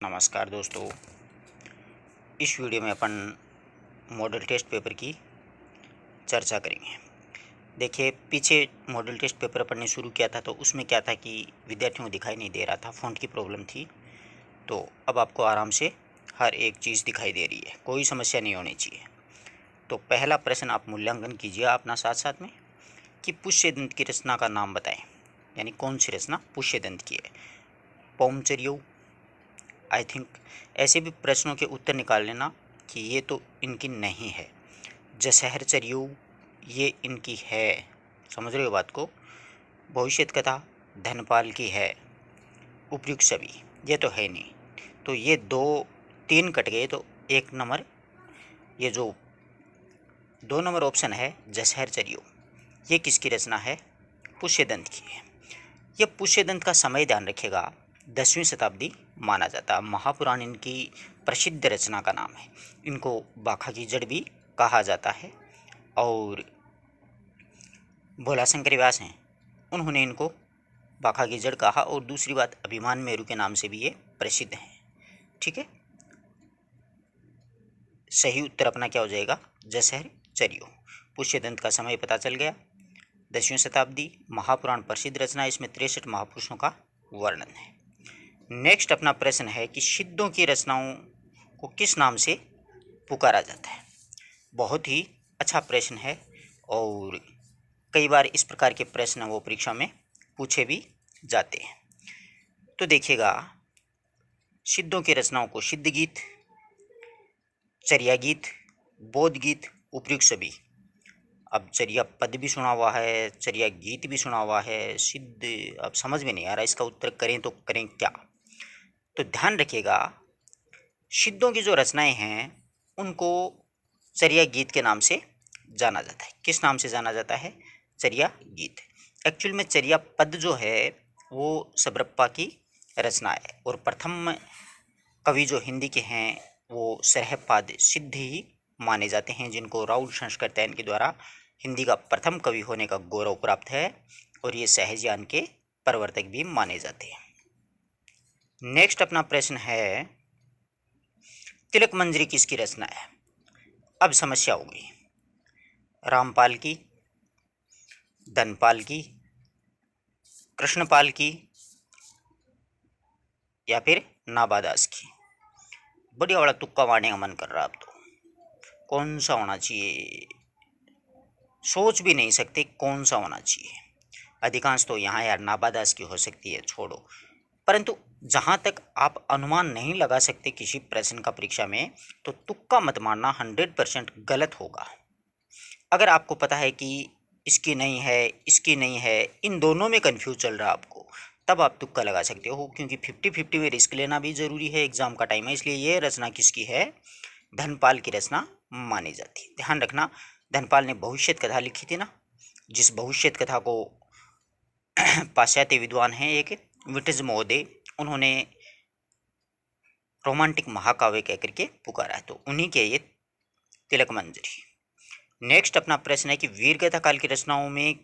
नमस्कार दोस्तों। इस वीडियो में अपन मॉडल टेस्ट पेपर की चर्चा करेंगे। देखिए, पीछे मॉडल टेस्ट पेपर अपन ने शुरू किया था तो उसमें क्या था कि विद्यार्थियों को दिखाई नहीं दे रहा था, फ़ॉन्ट की प्रॉब्लम थी। तो अब आपको आराम से हर एक चीज़ दिखाई दे रही है, कोई समस्या नहीं होनी चाहिए। तो पहला प्रश्न आप मूल्यांकन कीजिए अपना साथ साथ में कि पुष्य दंत की रचना का नाम बताएं। यानी कौन सी रचना पुष्य दंत की है। पौमचर्यो, आई थिंक ऐसे भी प्रश्नों के उत्तर निकाल लेना कि ये तो इनकी नहीं है। जसहरचर्यु, ये इनकी है, समझ रहे हो बात को। भविष्य कथा धनपाल की है। उपयुक्त सभी, ये तो है नहीं। तो ये दो तीन कट गए, तो एक नंबर, ये जो 2 नंबर ऑप्शन है जसहरचर्यु, ये किसकी रचना है? पुष्यदंत की है। यह पुष्यदंत का समय ध्यान रखिएगा 10वीं शताब्दी माना जाता है। महापुराण इनकी प्रसिद्ध रचना का नाम है। इनको बाखा की जड़ भी कहा जाता है। और भोलाशंकर व्यास हैं, उन्होंने इनको बाखा की जड़ कहा। और दूसरी बात, अभिमान मेरु के नाम से भी ये प्रसिद्ध हैं। ठीक है, सही उत्तर अपना क्या हो जाएगा? जसहरचर्यु। पुष्यदंत का समय पता चल गया, 10वीं शताब्दी, महापुराण प्रसिद्ध रचना, इसमें 63 महापुरुषों का वर्णन है। नेक्स्ट अपना प्रश्न है कि सिद्धों की रचनाओं को किस नाम से पुकारा जाता है। बहुत ही अच्छा प्रश्न है और कई बार इस प्रकार के प्रश्न वो परीक्षा में पूछे भी जाते हैं। तो देखिएगा, सिद्धों की रचनाओं को सिद्ध गीत, चर्या गीत, बोध गीत, उपयुक्त सभी। अब चर्या पद भी सुना हुआ है, चर्या गीत भी सुना हुआ है, सिद्ध अब समझ में नहीं आ रहा, इसका उत्तर करें तो करें क्या। तो ध्यान रखिएगा, सिद्धों की जो रचनाएं हैं उनको चर्या गीत के नाम से जाना जाता है। किस नाम से जाना जाता है? चर्या गीत। एक्चुअल में चर्या पद जो है वो सबरप्पा की रचना है। और प्रथम कवि जो हिंदी के हैं वो सरहपाद सिद्ध ही माने जाते हैं, जिनको राहुल संस्कृतैन के द्वारा हिंदी का प्रथम कवि होने का गौरव प्राप्त है। और ये सहजयान के प्रवर्तक भी माने जाते हैं। नेक्स्ट अपना प्रश्न है, तिलक मंजरी किसकी रचना है? अब समस्या हो गई। रामपाल की, धनपाल की, कृष्णपाल की, या फिर नाबादास की। बढ़िया वाला तुक्का मारने का मन कर रहा। अब तो कौन सा होना चाहिए, सोच भी नहीं सकते कौन सा होना चाहिए। अधिकांश तो यहाँ यार नाबादास की हो सकती है, छोड़ो। परंतु जहाँ तक आप अनुमान नहीं लगा सकते किसी प्रश्न का परीक्षा में, तो तुक्का मत मारना, 100% गलत होगा। अगर आपको पता है कि इसकी नहीं है, इसकी नहीं है, इन दोनों में कंफ्यूज चल रहा है आपको, तब आप तुक्का लगा सकते हो। क्योंकि 50-50 में रिस्क लेना भी ज़रूरी है, एग्जाम का टाइम है। इसलिए ये रचना किसकी है? धनपाल की रचना मानी जाती है। ध्यान रखना, धनपाल ने भविष्य कथा लिखी थी ना, जिस भविष्य कथा को पाश्चात्य विद्वान हैं एक विटिज महोदय, उन्होंने रोमांटिक महाकाव्य कह करके पुकारा है। तो उन्हीं के ये तिलक मंजरी। नेक्स्ट अपना प्रश्न है कि वीर गाथा काल की रचनाओं में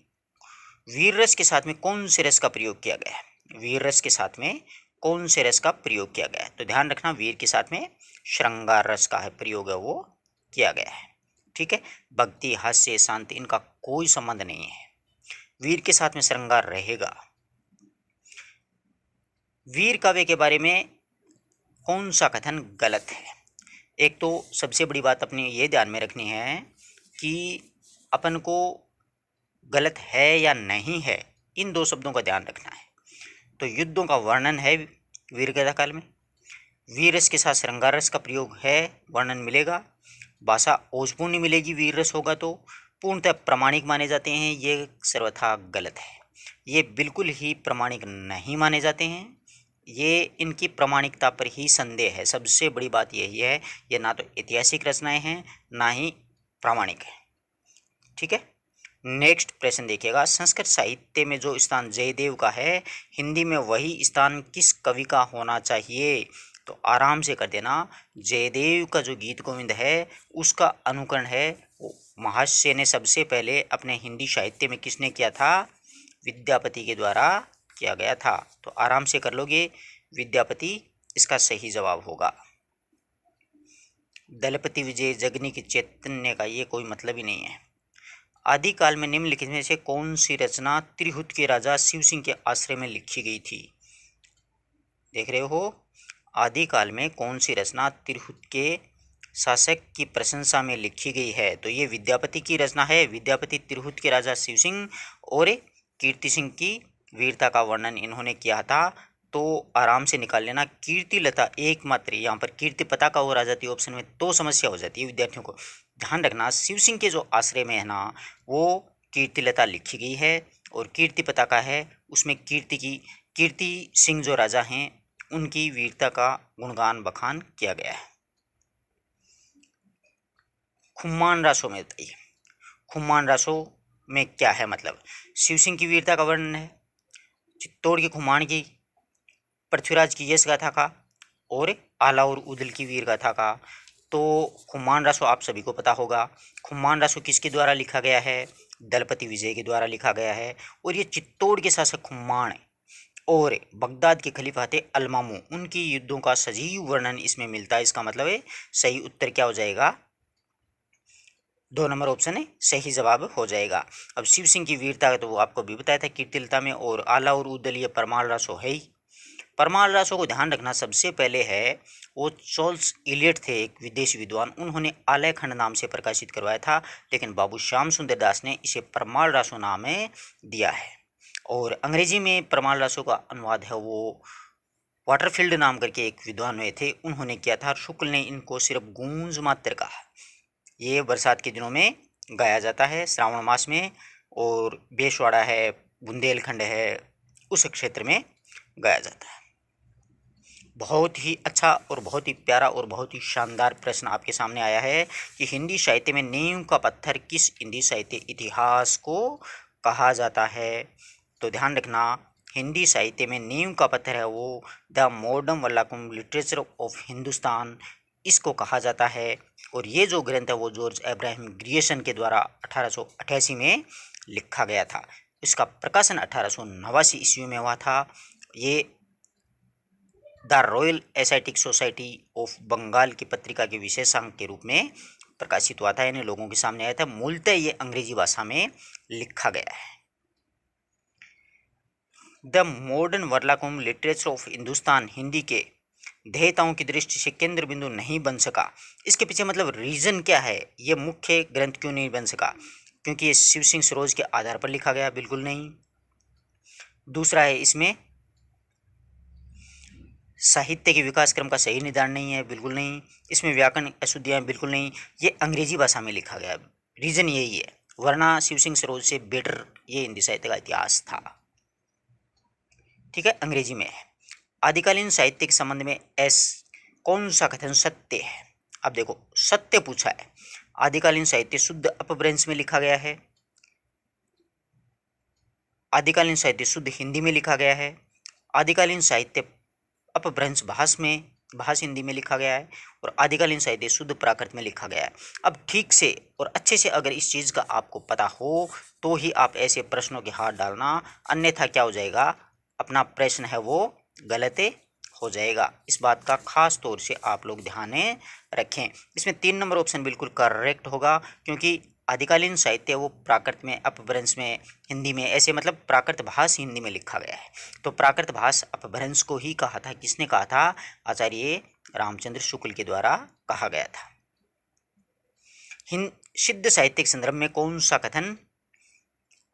वीर रस के साथ में कौन से रस का प्रयोग किया गया है? वीर रस के साथ में कौन से रस का प्रयोग किया गया है? तो ध्यान रखना, वीर के साथ में श्रृंगार रस का है प्रयोग है वो किया गया है। ठीक है, भक्ति, हास्य, शांति, इनका कोई संबंध नहीं है। वीर के साथ में श्रृंगार रहेगा। वीर काव्य के बारे में कौन सा कथन गलत है? एक तो सबसे बड़ी बात अपनी ये ध्यान में रखनी है कि अपन को गलत है या नहीं है, इन दो शब्दों का ध्यान रखना है। तो युद्धों का वर्णन है वीरगाथा काल में, वीर रस के साथ श्रृंगार रस का प्रयोग है, वर्णन मिलेगा। भाषा ओजपूर्ण मिलेगी वीर रस होगा तो, पूर्णतः प्रामाणिक माने जाते हैं, ये सर्वथा गलत है। ये बिल्कुल ही प्रामाणिक नहीं माने जाते हैं। ये इनकी प्रामाणिकता पर ही संदेह है। सबसे बड़ी बात यही है, ये ना तो ऐतिहासिक रचनाएं हैं, ना ही प्रामाणिक है। ठीक है, नेक्स्ट प्रश्न देखिएगा, संस्कृत साहित्य में जो स्थान जयदेव का है, हिंदी में वही स्थान किस कवि का होना चाहिए? तो आराम से कर देना, जयदेव का जो गीत गोविंद है उसका अनुकरण है वो महाशय ने सबसे पहले अपने हिंदी साहित्य में किसने किया था? विद्यापति के द्वारा किया गया था। तो आराम से कर लोगे, विद्यापति इसका सही जवाब होगा। दलपति विजय जगनी की चैतन्य का ये कोई मतलब ही नहीं है। आदिकाल में निम्नलिखित में से कौन सी रचना त्रिहुत के राजा शिव सिंह के आश्रय में लिखी गई थी? देख रहे हो, आदिकाल में कौन सी रचना त्रिहुत के शासक की प्रशंसा में लिखी गई है? तो ये विद्यापति की रचना है। विद्यापति त्रिहुत के राजा शिव सिंह और कीर्ति सिंह की वीरता का वर्णन इन्होंने किया था। तो आराम से निकाल लेना। कीर्तिलता एकमात्र, यहाँ पर कीर्तिपता का हो आ जाती है ऑप्शन में तो समस्या हो जाती है विद्यार्थियों को। ध्यान रखना, शिव सिंह के जो आश्रय में है ना, वो कीर्तिलता लिखी गई है और कीर्तिपता का है, उसमें कीर्ति सिंह जो राजा हैं उनकी वीरता का गुणगान बखान किया गया है। खुम्मान रासो में बताइए, खुम्मान रासो में क्या है मतलब? शिव सिंह की वीरता का वर्णन है, चित्तौड़ की खुम्मान की, पृथ्वीराज की यश गाथा का और आला और उदल की वीर गाथा का। तो खुम्मान रासो आप सभी को पता होगा। खुम्मान रासो किसके द्वारा लिखा गया है? दलपति विजय के द्वारा लिखा गया है। और ये चित्तौड़ के शासक खुम्मान और बगदाद के खलीफा थे अलमामू, उनकी युद्धों का सजीव वर्णन इसमें मिलता है। इसका मतलब है सही उत्तर क्या हो जाएगा? 2 नंबर ऑप्शन है सही जवाब हो जाएगा। अब शिव सिंह की वीरता तो वो आपको भी बताया था कीर्तिलता में, और आला और उदल ये परमाल रासो है ही। परमाल रासो को ध्यान रखना, सबसे पहले है वो चार्ल्स इलियट थे, एक विदेशी विद्वान, उन्होंने आलय खंड नाम से प्रकाशित करवाया था, लेकिन बाबू श्याम सुंदर दास ने इसे परमाल रासो नाम दिया है। और अंग्रेजी में परमाल रासो का अनुवाद है वो वाटरफील्ड नाम करके एक विद्वान हुए थे, उन्होंने किया था। शुक्ल ने इनको सिर्फ गूंज मात्र कहा। ये बरसात के दिनों में गाया जाता है, श्रावण मास में, और बेसवाड़ा है, बुंदेलखंड है, उस क्षेत्र में गाया जाता है। बहुत ही अच्छा और बहुत ही प्यारा और बहुत ही शानदार प्रश्न आपके सामने आया है कि हिंदी साहित्य में नींव का पत्थर किस हिंदी साहित्य इतिहास को कहा जाता है? तो ध्यान रखना, हिंदी साहित्य में नींव का पत्थर है वो the modern vernacular literature of Hindustan, इसको कहा जाता है। और ये जो ग्रंथ है वो जॉर्ज अब्राहम ग्रियर्सन के द्वारा 1888 में लिखा गया था। इसका प्रकाशन 1889 ईस्वी में हुआ था। ये the Royal Asiatic Society of Bengal की पत्रिका के विशेषांक के रूप में प्रकाशित हुआ था, यानी लोगों के सामने आया था। मूलतः ये अंग्रेजी भाषा में लिखा गया है। The modern vernacular literature of Hindustan Hindi के ध्येयताओं की दृष्टि से केंद्र बिंदु नहीं बन सका। इसके पीछे मतलब रीजन क्या है? ये मुख्य ग्रंथ क्यों नहीं बन सका? क्योंकि ये शिव सिंह सरोज के आधार पर लिखा गया? बिल्कुल नहीं। दूसरा है, इसमें साहित्य के विकास क्रम का सही निर्धारण नहीं है? बिल्कुल नहीं। इसमें व्याकरण अशुद्धियाँ? बिल्कुल नहीं। ये अंग्रेजी भाषा में लिखा गया, रीजन यही है, वरना शिव सिंह सरोज से बेटर ये हिंदी साहित्य का इतिहास था। ठीक है, अंग्रेजी में है। आदिकालीन साहित्य के संबंध में कौन सा कथन सत्य है? अब देखो, सत्य पूछा है। आदिकालीन साहित्य शुद्ध अपभ्रंश में लिखा गया है, आदिकालीन साहित्य शुद्ध हिंदी में लिखा गया है, आदिकालीन साहित्य अपभ्रंश भाष हिंदी में लिखा गया है, और आदिकालीन साहित्य शुद्ध प्राकृत में लिखा गया है। अब ठीक से और अच्छे से अगर इस चीज़ का आपको पता हो तो ही आप ऐसे प्रश्नों के हाथ डालना, अन्यथा क्या हो जाएगा? अपना प्रश्न है वो गलत हो जाएगा। इस बात का खास तौर से आप लोग ध्यान रखें। इसमें 3 नंबर ऑप्शन बिल्कुल करेक्ट होगा, क्योंकि आदिकालीन साहित्य वो प्राकृत में, अपभ्रंश में, हिंदी में, ऐसे मतलब प्राकृत भाष हिंदी में लिखा गया है। तो प्राकृत भाष अपभ्रंश को ही कहा था, किसने कहा था? आचार्य रामचंद्र शुक्ल के द्वारा कहा गया था। सिद्ध साहित्य के संदर्भ में कौन सा कथन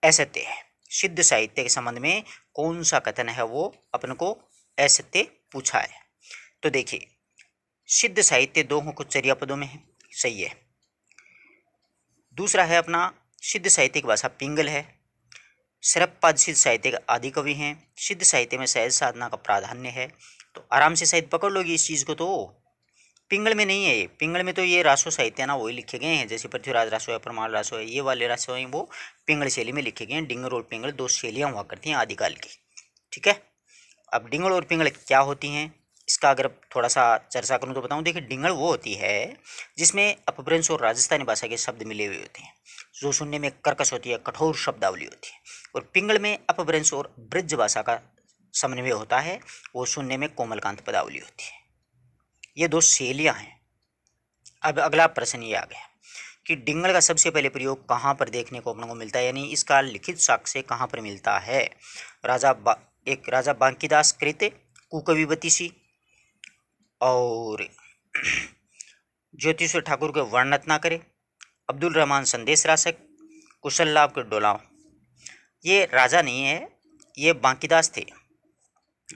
असत्य है? सिद्ध साहित्य के संबंध में कौन सा कथन है वो अपन को असत्य पूछा है। तो देखिए, सिद्ध साहित्य 2 को चर्या पदों में है, सही है। दूसरा है अपना सिद्ध साहित्य की भाषा पिंगल है। शरपद सिद्ध साहित्य के आदि कवि हैं। सिद्ध साहित्य में सहज साधना का प्राधान्य है। तो आराम से शायद पकड़ लोगी इस चीज़ को। तो पिंगल में नहीं है ये, पिंगल में तो ये रासो साहित्य ना वही लिखे गए हैं, जैसे पृथ्वीराज रासो है, परमाल रासो है, ये वाले रासो हैं वो पिंगल शैली में लिखे गए हैं। डिंगल और पिंगल 2 शैलियाँ हुआ करती हैं आदिकाल की। ठीक है, अब डिंगल और पिंगल क्या होती हैं, इसका अगर थोड़ा सा चर्चा करूं तो बताऊं। देखिए, डिंगल वो होती है जिसमें अपभ्रंश और राजस्थानी भाषा के शब्द मिले हुए होते हैं, जो सुनने में कर्कश होती है, कठोर शब्दावली होती है। और पिंगल में अपभ्रंश और ब्रज भाषा का समन्वय होता है, वो सुनने में कोमलकांत पदावली होती है। ये दो शैलियाँ हैं। अब अगला प्रश्न ये आ गया कि डिंगल का सबसे पहले प्रयोग कहाँ पर देखने को अपने को मिलता है, यानी इसका लिखित साक्ष्य कहाँ पर मिलता है। एक राजा बांकीदास कृत कुकविवती सी और ज्योतिषवर ठाकुर के वर्णत ना करे, अब्दुल रहमान संदेश रासक, कुशल लाभ के डोलाव। ये राजा नहीं है, ये बांकीदास थे,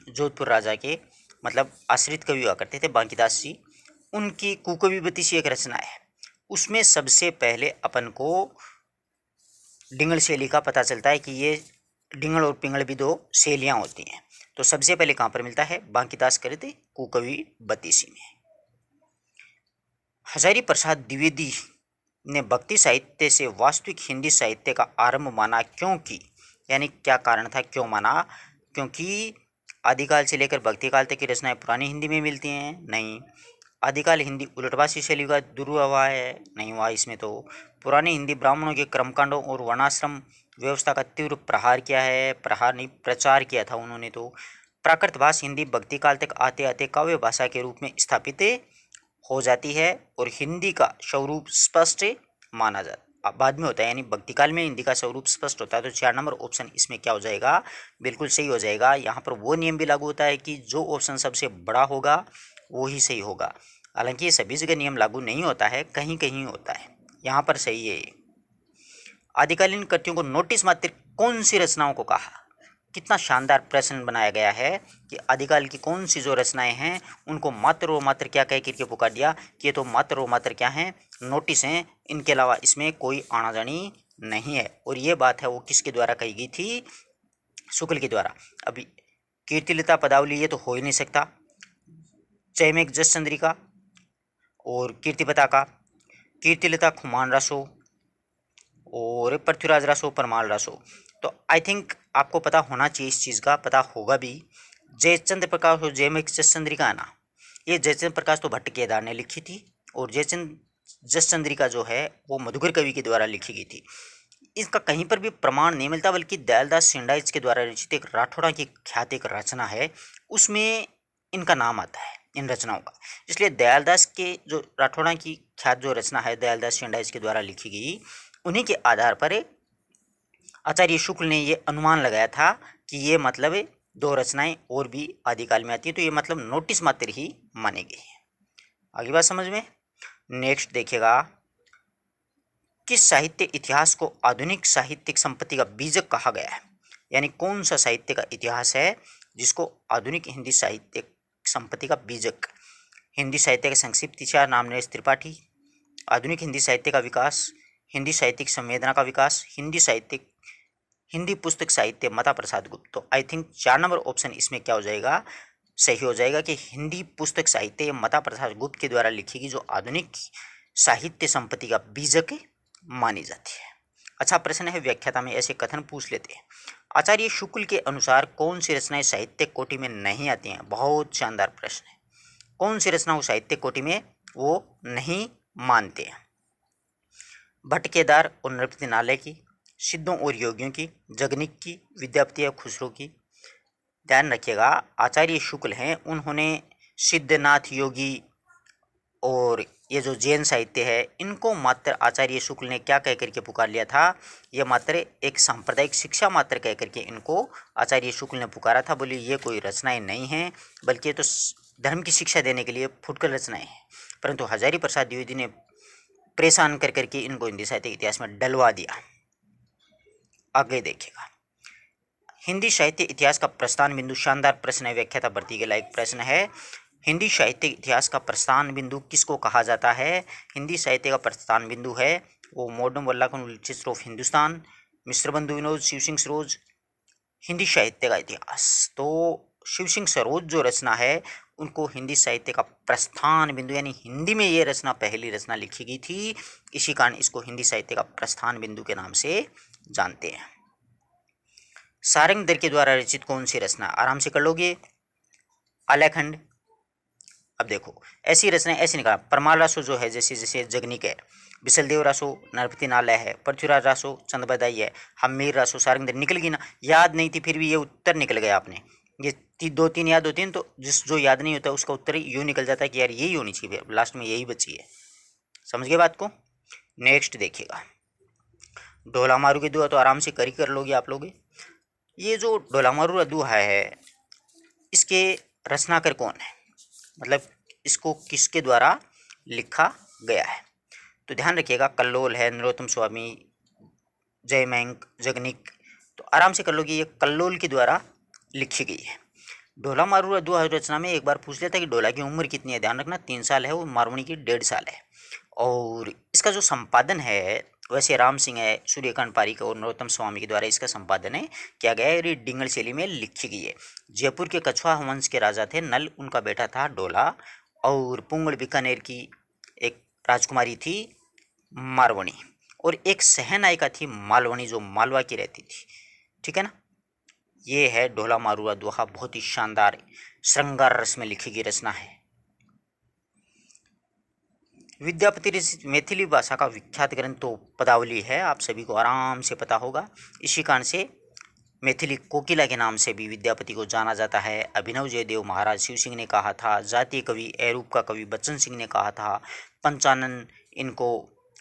जोधपुर राजा के मतलब आश्रित कवि हुआ करते थे बांकीदास जी। उनकी कुकविवती सी एक रचना है, उसमें सबसे पहले अपन को डिंगल शैली का पता चलता है कि ये डिंगल और पिंगल भी दो शैलियाँ होती हैं। तो सबसे पहले कहाँ पर मिलता है, बांकीदास कृत कुकविवती सी में। हजारी प्रसाद द्विवेदी ने भक्ति साहित्य से वास्तविक हिंदी साहित्य का आरंभ माना, क्योंकि यानी क्या कारण था, क्यों माना, क्योंकि आदिकाल से लेकर भक्ति काल तक की रचनाएं पुरानी हिंदी में मिलती हैं, नहीं। आदिकाल हिंदी उलटवासी शैली का दुर्व्यवहार है, नहीं हुआ इसमें। तो पुरानी हिंदी ब्राह्मणों के कर्मकांडों और वर्णाश्रम व्यवस्था का तीव्र प्रहार किया है, प्रहार नहीं प्रचार किया था उन्होंने। तो प्राकृत भाषा हिंदी भक्ति काल तक आते आते काव्य भाषा के रूप में स्थापित हो जाती है और हिंदी का स्वरूप स्पष्ट माना जाता बाद में होता है, यानी भक्ति काल में हिंदी का स्वरूप स्पष्ट होता है। तो 4 नंबर ऑप्शन इसमें क्या हो जाएगा, बिल्कुल सही हो जाएगा। यहाँ पर वो नियम भी लागू होता है कि जो ऑप्शन सबसे बड़ा होगा वो ही सही होगा। हालांकि ये सभी जगह नियम लागू नहीं होता है, कहीं कहीं होता है, यहाँ पर सही है। आदिकालीन कृतियों को नोटिस मात्र कौन सी रचनाओं को कहा। कितना शानदार प्रश्न बनाया गया है कि आदिकाल की कौन सी जो रचनाएं हैं उनको मात्र और मात्र क्या कह करके पुकार दिया कि ये तो मात्र और मात्र क्या हैं, नोटिस हैं, इनके अलावा इसमें कोई आना जानी नहीं है। और ये बात है वो किसके द्वारा कही गई थी, शुक्ल के द्वारा। अभी कीर्तिलता पदावली ये तो हो ही नहीं सकता, चैमेक जस चंद्रिका और कीर्ति पताका, कीर्तिलता खुमान रासो और पृथ्वीराज रासो परमाल रासो। तो आई थिंक आपको पता होना चाहिए, इस चीज़ का पता होगा भी। जयचंद्र प्रकाश और जयमेक जस चंद्रिका है ना, ये जयचंद्र प्रकाश तो भट्ट केदार ने लिखी थी और जयचंद जस चंद्रिका जो है वो मधुकर कवि के द्वारा लिखी गई थी। इसका कहीं पर भी प्रमाण नहीं मिलता, बल्कि दयालदास सिंडाइज के द्वारा रचित एक राठौड़ा की ख्यात एक रचना है, उसमें इनका नाम आता है इन रचनाओं का। इसलिए दयालदास के जो राठौड़ा की ख्यात जो रचना है दयालदास सिंडाइज के द्वारा लिखी गई, उन्हीं के आधार पर आचार्य शुक्ल ने ये अनुमान लगाया था कि ये मतलब 2 रचनाएं और भी आदिकाल में आती है, तो ये मतलब नोटिस मात्र ही मानी गई है। आगे बात समझ में। नेक्स्ट देखिएगा, किस साहित्य इतिहास को आधुनिक साहित्यिक संपत्ति का बीजक कहा गया है, यानी कौन सा साहित्य का इतिहास है जिसको आधुनिक हिंदी साहित्य संपत्ति का बीजक। हिंदी साहित्य का संक्षिप्त इतिहास नामनरेश त्रिपाठी, आधुनिक हिंदी साहित्य का विकास, हिंदी साहित्यिक संवेदना का विकास, हिंदी पुस्तक साहित्य मता प्रसाद गुप्त। तो आई थिंक 4 नंबर ऑप्शन इसमें क्या हो जाएगा, सही हो जाएगा कि हिंदी पुस्तक साहित्य मता प्रसाद गुप्त के द्वारा लिखी गई जो आधुनिक साहित्य संपत्ति का बीजक मानी जाती है। अच्छा प्रश्न है, व्याख्याता में ऐसे कथन पूछ लेते हैं। आचार्य शुक्ल के अनुसार कौन सी रचनाएं साहित्य कोटि में नहीं आती हैं। बहुत शानदार प्रश्न है, कौन सी रचनाओं साहित्य कोटि में वो नहीं मानते हैं। भट्ट केदार और नृपतिनालय की, सिद्धों और योगियों की, जगनिक की, विद्यापति और खुसरो की। ध्यान रखिएगा, आचार्य शुक्ल हैं, उन्होंने सिद्धनाथ योगी और ये जो जैन साहित्य है इनको मात्र आचार्य शुक्ल ने क्या कह करके पुकार लिया था, ये मात्र एक सांप्रदायिक शिक्षा मात्र कह करके इनको आचार्य शुक्ल ने पुकारा था। बोले ये कोई रचनाएं नहीं हैं, बल्कि ये तो धर्म की शिक्षा देने के लिए फुटकर रचनाएं हैं। परंतु हजारी प्रसाद द्विवेदी ने परेशान कर करके इनको हिंदी साहित्य के इतिहास में डलवा दिया। आगे देखिएगा, हिंदी साहित्य इतिहास का प्रस्थान बिंदु। शानदार प्रश्न है, व्याख्याता भर्ती के लायक प्रश्न है। हिंदी साहित्य इतिहास का प्रस्थान बिंदु किसको कहा जाता है। हिंदी साहित्य का प्रस्थान बिंदु है वो मॉडर्न वल्लभन लिटरेचर ऑफ हिंदुस्तान, मिश्र बंधु विनोद, शिव सिंह सरोज। हिंदी साहित्य का इतिहास, तो शिव सिंह सरोज जो रचना है उनको हिंदी साहित्य का प्रस्थान बिंदु, यानी हिंदी में ये रचना पहली रचना लिखी गई थी, इसी कारण इसको हिंदी साहित्य का प्रस्थान बिंदु के नाम से जानते हैं। सारंगधर के द्वारा रचित कौन सी रचना, आराम से कर लोगे, आलेखंड। अब देखो ऐसी रचना ऐसे निकाला, परमाल रासो जो है जैसे जैसे जगनिक है, बिसलदेव रासो, नरपति नालय है, पृथ्वीराज रासो, चंद बदाई है, हमीर रासो, सारंगधर। निकल गई ना, याद नहीं थी फिर भी ये उत्तर निकल गया आपने। ये दो तीन याद होती हैं तो जो याद नहीं होता उसका उत्तर यूँ निकल जाता है कि यार यही होनी चाहिए, लास्ट में यही बची है। समझ गए बात को। नेक्स्ट देखिएगा, ढोला मारू की दुआ तो आराम से कर लोगे आप लोग। ये जो ढोला मारू दुआ है इसके रचनाकार कौन है, मतलब इसको किसके द्वारा लिखा गया है। तो ध्यान रखिएगा, कल्लोल है, नरोत्तम स्वामी, जयमंक, जगनिक। तो आराम से कर लो कि ये कल्लोल के द्वारा लिखी गई है। ढोला मारू दुआ रचना में एक बार पूछ लेता कि ढोला की उम्र कितनी है, ध्यान रखना 3 साल है, वो मारवाणी की 1.5 साल है। और इसका जो संपादन है वैसे राम सिंह है, सूर्यकांत पारिक और नरोत्तम स्वामी के द्वारा इसका संपादन है किया गया है और ये डिंगल शैली में लिखी गई है। जयपुर के कछुआ वंश के राजा थे नल, उनका बेटा था ढोला, और पुंगड़ बीकानेर की एक राजकुमारी थी मारवाणी, और एक सहनायिका थी मालवणी जो मालवा की रहती थी। ठीक है ना। ये है ढोला मारुआ दोहा, बहुत ही शानदार श्रृंगार रस में लिखी गई रचना है। विद्यापति रचित मैथिली भाषा का विख्यात ग्रंथ तो पदावली है, आप सभी को आराम से पता होगा। इसी कारण से मैथिली कोकिला के नाम से भी विद्यापति को जाना जाता है। अभिनव जयदेव महाराज शिव सिंह ने कहा था, जातीय कवि एरूप का कवि बच्चन सिंह ने कहा था, पंचानन इनको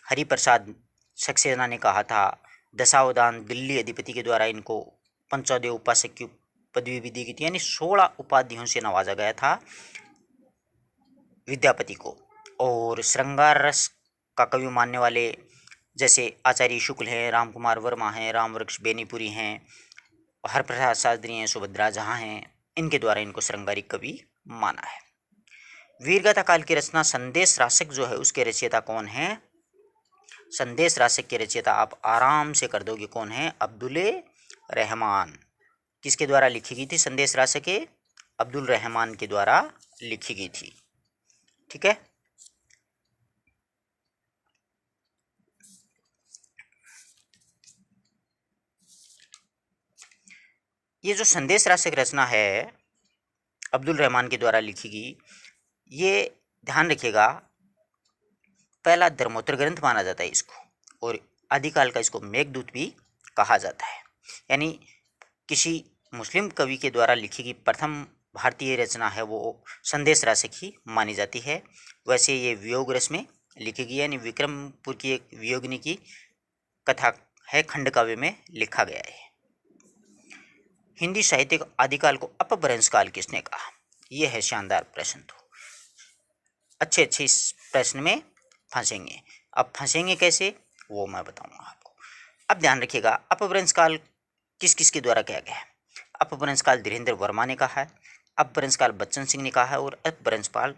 हरिप्रसाद सक्सेना ने कहा था, दशावधान दिल्ली अधिपति के द्वारा इनको पंचोदय उपासक की पदवी भी दी गई थी, यानी 16 उपाधियों से नवाजा गया था विद्यापति को। और श्रृंगार रस का कवि मानने वाले जैसे आचार्य शुक्ल हैं, राम कुमार वर्मा हैं, रामवृक्ष बेनीपुरी हैं, हरप्रसाद शास्त्री हैं, सुभद्रा जहाँ हैं, इनके द्वारा इनको श्रृंगारिक कवि माना है। वीरगाथा काल की रचना संदेश रासक जो है उसके रचयिता कौन है। संदेश रासक के रचयिता आप आराम से कर दोगे कौन है, अब्दुल रहमान। किसके द्वारा लिखी गई थी संदेश रासक, अब्दुल रहमान के द्वारा लिखी गई थी। ठीक है। ये जो संदेश रासक रचना है अब्दुल रहमान के द्वारा लिखी गई, ये ध्यान रखिएगा पहला धर्मोत्तर ग्रंथ माना जाता है इसको, और आदिकाल का इसको मेघदूत भी कहा जाता है। यानी किसी मुस्लिम कवि के द्वारा लिखी गई प्रथम भारतीय रचना है वो संदेश रासक ही मानी जाती है। वैसे ये वियोग रस में लिखी गई, यानी विक्रमपुर की एक वियोगिनी की कथा है, खंड काव्य में लिखा गया है। हिंदी साहित्य के आदिकाल को अपभ्रंश काल किसने कहा, यह है शानदार प्रश्न। तो अच्छे अच्छे इस प्रश्न में फंसेंगे। अब फंसेंगे कैसे वो मैं बताऊंगा आपको। अब ध्यान रखिएगा अपभ्रंश काल किस किस के द्वारा किया गया है। अपभ्रंश काल धीरेन्द्र वर्मा ने कहा है, अपभ्रंश काल बच्चन सिंह ने कहा है, और अपभ्रंश काल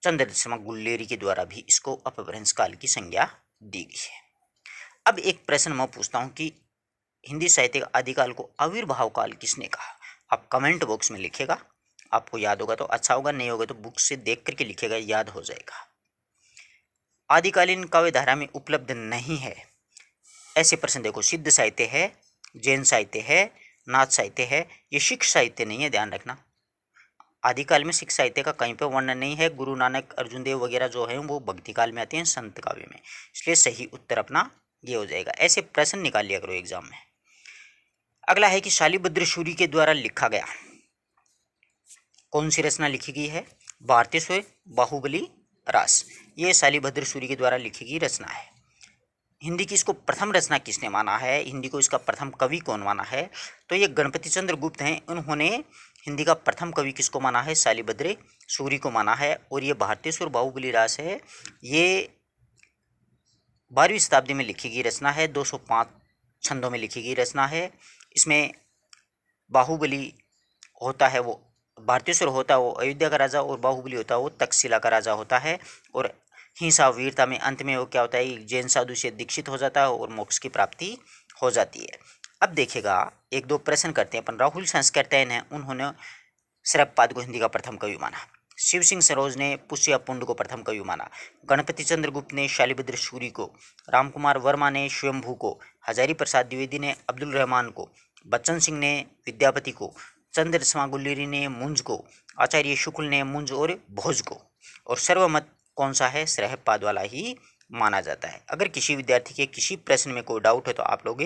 चंद्रशर्मा गुल्लेरी के द्वारा भी इसको अपभ्रंश काल की संज्ञा दी गई है। अब एक प्रश्न मैं पूछता हूँ कि हिंदी साहित्य का आदिकाल को आविर्भाव काल किसने कहा। आप कमेंट बॉक्स में लिखिएगा, आपको याद होगा तो अच्छा होगा, नहीं होगा तो बुक से देख करके लिखिएगा, याद हो जाएगा। आदिकालीन काव्य धारा में उपलब्ध नहीं है ऐसे प्रश्न देखो, सिद्ध साहित्य है, जैन साहित्य है, नाथ साहित्य है, ये सिख साहित्य नहीं है, ध्यान रखना। आदिकाल में सिख साहित्य का कहीं पर वर्णन नहीं है। गुरु नानक, अर्जुन देव वगैरह जो है वो भक्ति काल में आते हैं, संत काव्य में, इसलिए सही उत्तर अपना ये हो जाएगा। ऐसे प्रश्न निकाल लिया करो एग्जाम में। अगला है कि शालिभद्र सूरी के द्वारा लिखा गया कौन सी रचना लिखी गई है, भारतेश्वर बाहुबली रास, ये शालिभद्र सूरी के द्वारा लिखी गई रचना है। हिंदी की इसको प्रथम रचना किसने माना है, हिंदी को इसका प्रथम कवि कौन माना है, तो ये गणपति चंद्र गुप्त हैं। उन्होंने हिंदी का प्रथम कवि किसको माना है, शालिभद्र सूरी को माना है। और ये भारतेश्वर बाहुबली रास है, ये 12वीं शताब्दी में लिखी गई रचना है, 205 छंदों में लिखी गई रचना है। इसमें बाहुबली होता है वो भारतेश्वर होता है वो अयोध्या का राजा, और बाहुबली होता है वो तक्षशिला का राजा होता है। और हिंसा वीरता में अंत में वो क्या होता है, जैन साधु से दीक्षित हो जाता है और मोक्ष की प्राप्ति हो जाती है। अब देखिएगा एक दो प्रश्न करते हैं अपन। राहुल संस्कृतैन है, उन्होंने शरभपाद को हिंदी का प्रथम कवि माना। शिव सिंह सरोज ने पुष्य पुंड को प्रथम कवि माना। गणपति चंद्र गुप्त ने शालिभद्र सूरी को, रामकुमार वर्मा ने स्वयंभू को, हजारी प्रसाद द्विवेदी ने अब्दुल रहमान को, बच्चन सिंह ने विद्यापति को, चंद्रशर्मा गुल्लेरी ने मुंज को, आचार्य शुक्ल ने मुंज और भोज को, और सर्वमत कौन सा है, शरभपाद वाला ही माना जाता है। अगर किसी विद्यार्थी के किसी प्रश्न में कोई डाउट है तो आप लोग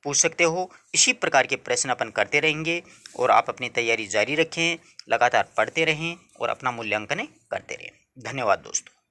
पूछ सकते हो। इसी प्रकार के प्रश्न अपन करते रहेंगे और आप अपनी तैयारी जारी रखें, लगातार पढ़ते रहें और अपना मूल्यांकन करते रहें। धन्यवाद दोस्तों।